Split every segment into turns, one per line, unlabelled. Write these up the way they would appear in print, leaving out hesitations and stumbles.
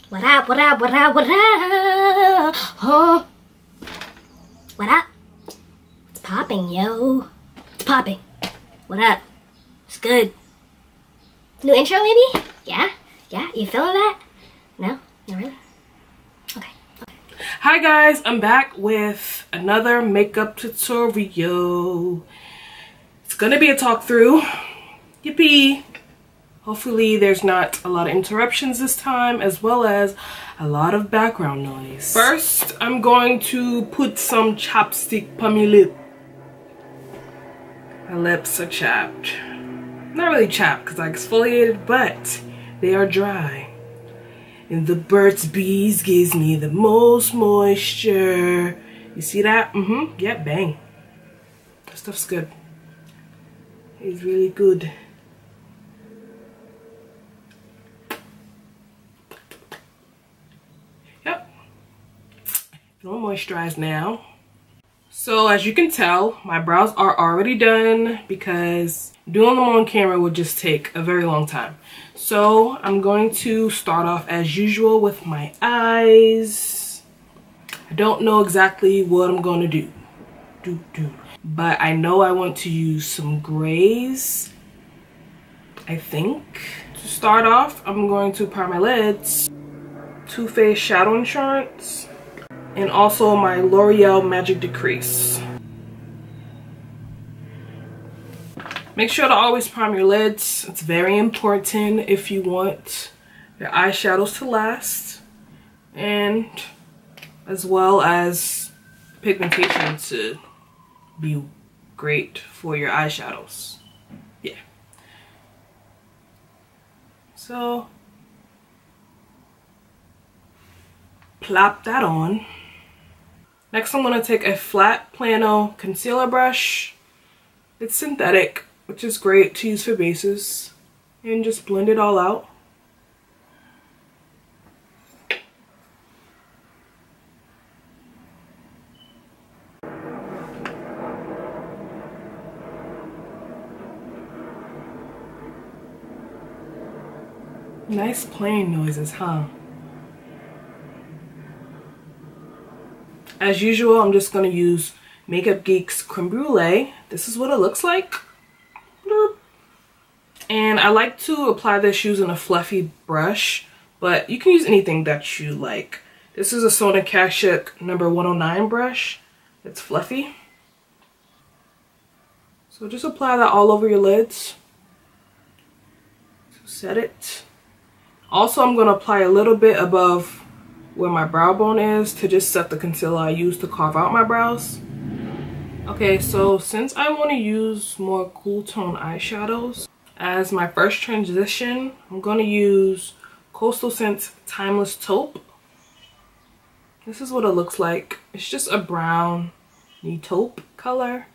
What up, what up, what up, what up? Huh? What up? It's popping, yo. It's popping. What up? It's good. New intro, maybe? Yeah? Yeah? You feeling that? No? Not really? Okay.
Hi guys, I'm back with another makeup tutorial. It's gonna be a talk through. Yippee! Hopefully there's not a lot of interruptions this time, as well as a lot of background noise. First, I'm going to put some chapstick on my lip. My lips are chapped. Not really chapped because I exfoliated, but they are dry. And the Burt's Bees gives me the most moisture. You see that? Yeah, bang. That stuff's good. It's really good. Yep. Feeling moisturized now. So as you can tell, my brows are already done because doing them on camera would just take a very long time. So I'm going to start off as usual with my eyes. I don't know exactly what I'm going to do. But I know I want to use some grays, I think. To start off, I'm going to prime my lids, Too Faced Shadow Insurance, and also my L'Oreal Magic De-Crease. Make sure to always prime your lids. It's very important if you want your eyeshadows to last, and as well as pigmentation to be great for your eyeshadows. Yeah. So plop that on. Next, I'm going to take a flat plano concealer brush. It's synthetic, which is great to use for bases, and just blend it all out. Nice playing noises, huh? As usual, I'm just going to use Makeup Geek's Crème Brulee. This is what it looks like. And I like to apply this using a fluffy brush, but you can use anything that you like. This is a Sonia Kashuk number 109 brush. It's fluffy. So just apply that all over your lids to set it. Also, I'm going to apply a little bit above where my brow bone is to just set the concealer I use to carve out my brows. Okay, so since I want to use more cool tone eyeshadows, as my first transition, I'm going to use Coastal Scents Timeless Taupe. This is what it looks like. It's just a browny taupe color.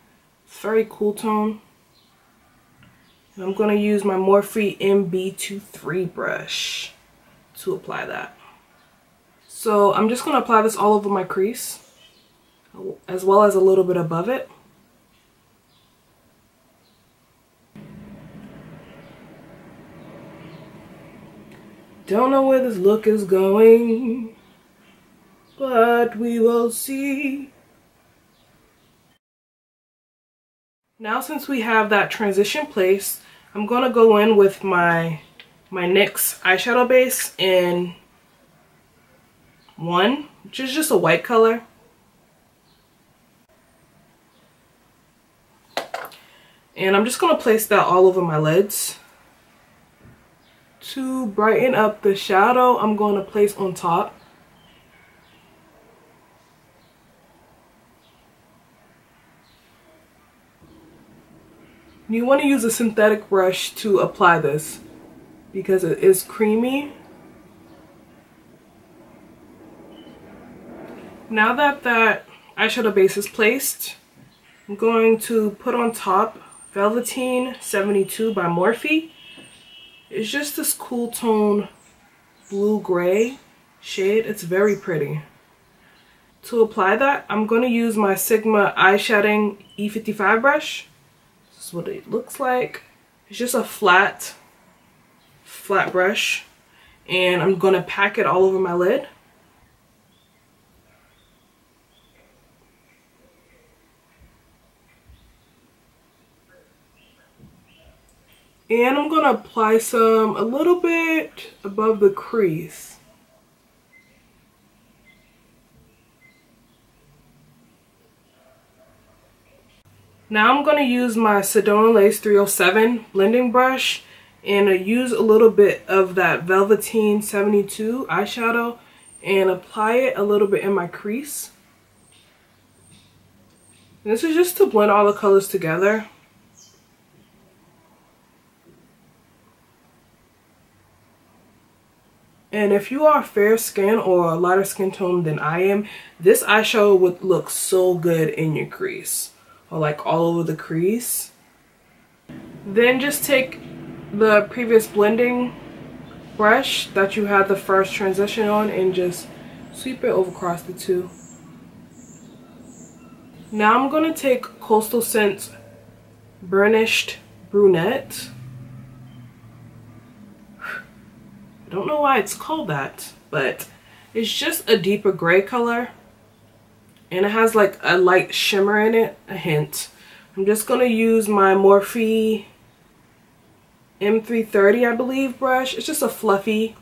It's very cool tone. And I'm going to use my Morphe MB23 brush to apply that. So I'm just going to apply this all over my crease, as well as a little bit above it. Don't know where this look is going, but we will see. Now, since we have that transition place, I'm going to go in with my NYX eyeshadow base in 1, which is just a white color. And I'm just going to place that all over my lids. To brighten up the shadow, I'm going to place on top. You want to use a synthetic brush to apply this because it is creamy. Now that that eyeshadow base is placed, I'm going to put on top Velveteen 72 by Morphe. It's just this cool tone blue-gray shade. It's very pretty. To apply that, I'm going to use my Sigma Eyeshading E55 brush. This is what it looks like. It's just a flat brush. and I'm going to pack it all over my lid. And I'm going to apply some a little bit above the crease. Now I'm going to use my Sedona Lace 307 blending brush and use a little bit of that Velveteen 72 eyeshadow and apply it a little bit in my crease. And this is just to blend all the colors together. And if you are fair skin or a lighter skin tone than I am, this eyeshadow would look so good in your crease. Or like all over the crease. Then just take the previous blending brush that you had the first transition on and just sweep it over across the two. Now I'm going to take Coastal Scents Burnished Brunette. I don't know why it's called that, but it's just a deeper gray color. And it has like a light shimmer in it, a hint. I'm just going to use my Morphe M330, I believe, brush. It's just a fluffy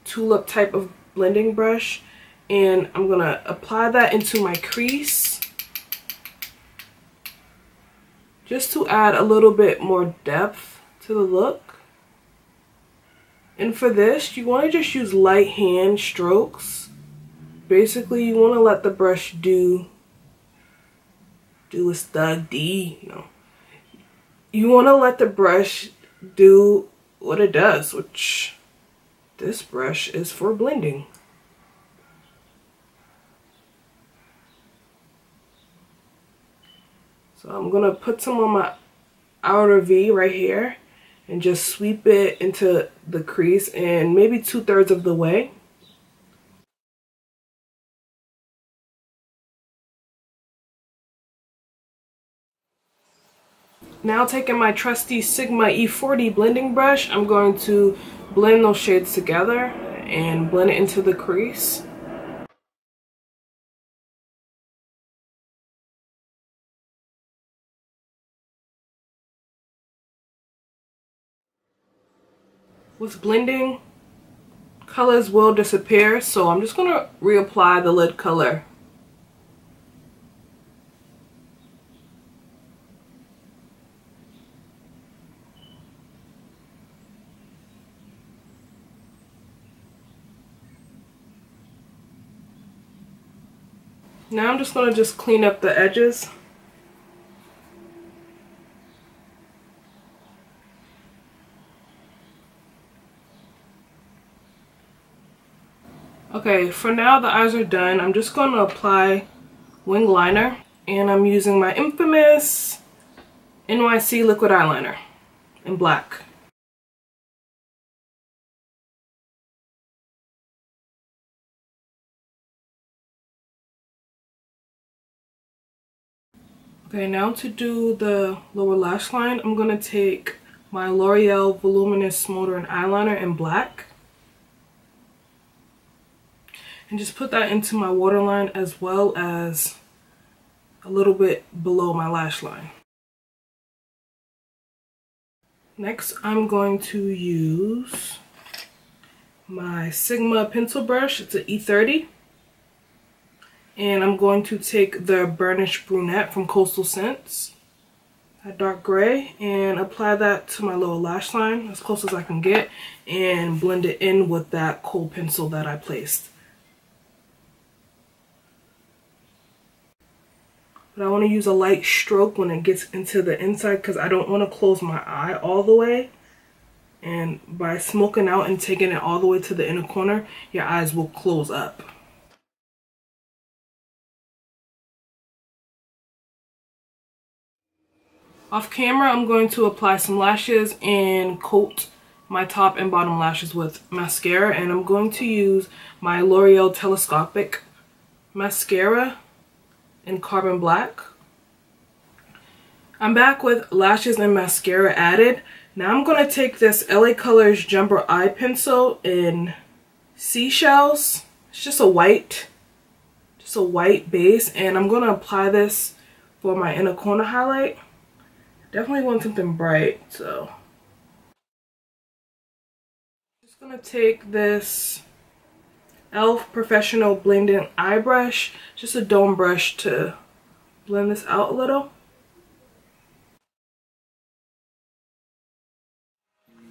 tulip type of blending brush. And I'm going to apply that into my crease, just to add a little bit more depth to the look. And for this, you want to just use light hand strokes. Basically, you want to let the brush do its thug D. No. You want to let the brush do what it does, which this brush is for blending. So I'm going to put some on my outer V right here and just sweep it into the crease and maybe 2/3 of the way. Now taking my trusty Sigma E40 blending brush, I'm going to blend those shades together and blend it into the crease. With blending, colors will disappear, so I'm just going to reapply the lid color. Now I'm just going to clean up the edges. Okay, for now the eyes are done. I'm just going to apply wing liner, and I'm using my infamous NYC liquid eyeliner in black. Okay, now to do the lower lash line, I'm going to take my L'Oreal Voluminous Smoldering Eyeliner in black. And just put that into my waterline as well as a little bit below my lash line. Next, I'm going to use my Sigma pencil brush. It's an E30. And I'm going to take the Burnished Brunette from Coastal Scents, that dark gray, and apply that to my lower lash line as close as I can get and blend it in with that kohl pencil that I placed. But I want to use a light stroke when it gets into the inside because I don't want to close my eye all the way. And by smoking out and taking it all the way to the inner corner, your eyes will close up. Off camera, I'm going to apply some lashes and coat my top and bottom lashes with mascara. And I'm going to use my L'Oreal Telescopic Mascara in Carbon Black. I'm back with lashes and mascara added. Now I'm going to take this LA Colors Jumbo Eye Pencil in Seashells. It's just a white base, and I'm going to apply this for my inner corner highlight. Definitely want something bright, so just going to take this e.l.f. Professional Blending Eye Brush, just a dome brush, to blend this out a little.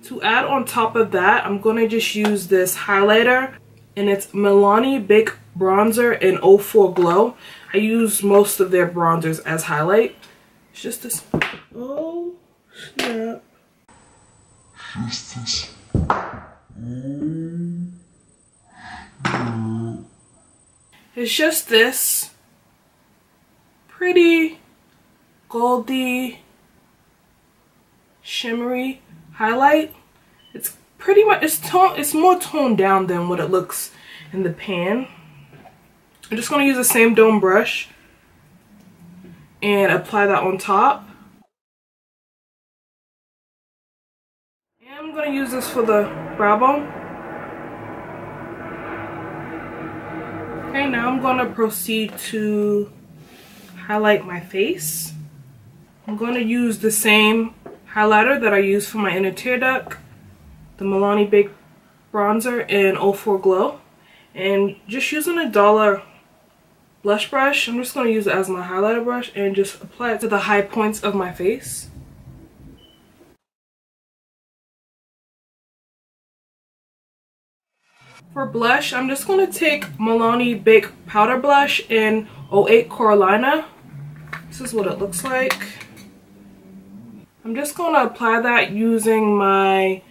To add on top of that, I'm going to just use this highlighter, and it's Milani Big Bronzer in 04 Glow. I use most of their bronzers as highlight. It's just this, oh snap. It's just this pretty goldy, shimmery highlight. It's pretty much, it's more toned down than what it looks in the pan. I'm just going to use the same dome brush and apply that on top. And I'm going to use this for the brow bone. Okay, now I'm going to proceed to highlight my face. I'm going to use the same highlighter that I use for my inner tear duct, the Milani Big Bronzer in 04 Glow. And just using a $1 blush brush, I'm just going to use it as my highlighter brush and just apply it to the high points of my face. For blush, I'm just going to take Milani Big Powder Blush in 08 Corallina. This is what it looks like. I'm just going to apply that using my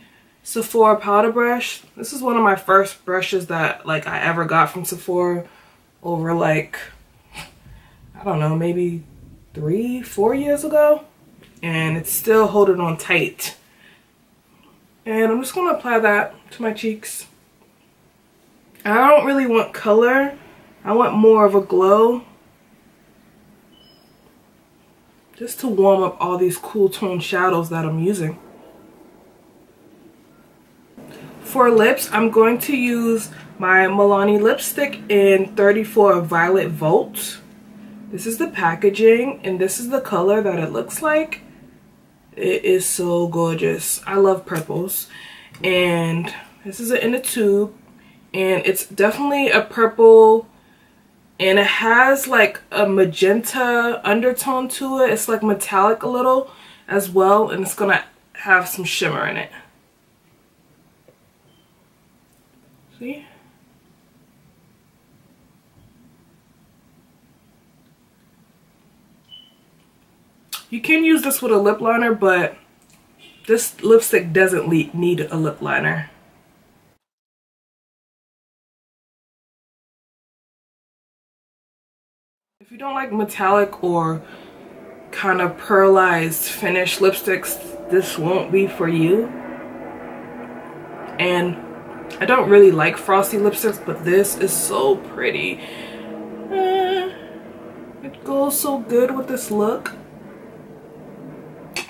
Sephora powder brush. This is one of my first brushes that I ever got from Sephora over I don't know, maybe 3-4 years ago, and it's still holding on tight. And I'm just going to apply that to my cheeks. I don't really want color, I want more of a glow, just to warm up all these cool tone shadows that I'm using. For lips, I'm going to use my Milani lipstick in 34 Violet Volt. This is the packaging, and this is the color that it looks like. It is so gorgeous. I love purples. And this is it in a tube, and it's definitely a purple, and it has a magenta undertone to it. It's metallic a little as well, and it's gonna have some shimmer in it. See? You can use this with a lip liner, but this lipstick doesn't need a lip liner. If you don't like metallic or kind of pearlized finished lipsticks, this won't be for you. And I don't really like frosty lipsticks, but this is so pretty. It goes so good with this look.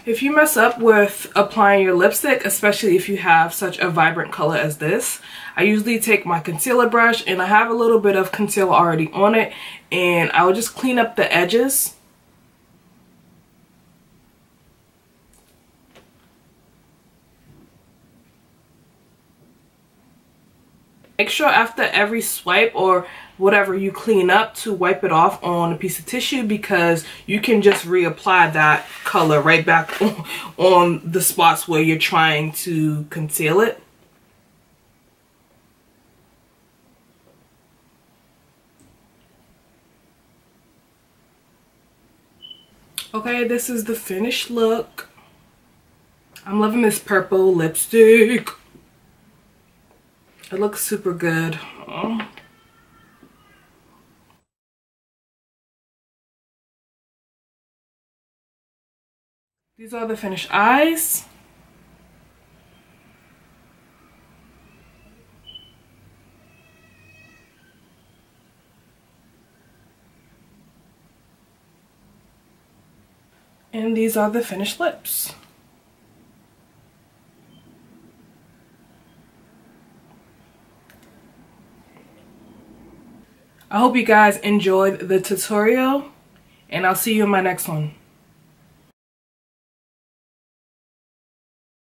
If you mess up with applying your lipstick, especially if you have such a vibrant color as this, I usually take my concealer brush, and I have a little bit of concealer already on it, and I will just clean up the edges. Make sure after every swipe or whatever you clean up to wipe it off on a piece of tissue, because you can just reapply that color right back on the spots where you're trying to conceal it. Okay, this is the finished look. I'm loving this purple lipstick. It looks super good. Oh. These are the finished eyes. And these are the finished lips. I hope you guys enjoyed the tutorial, and I'll see you in my next one.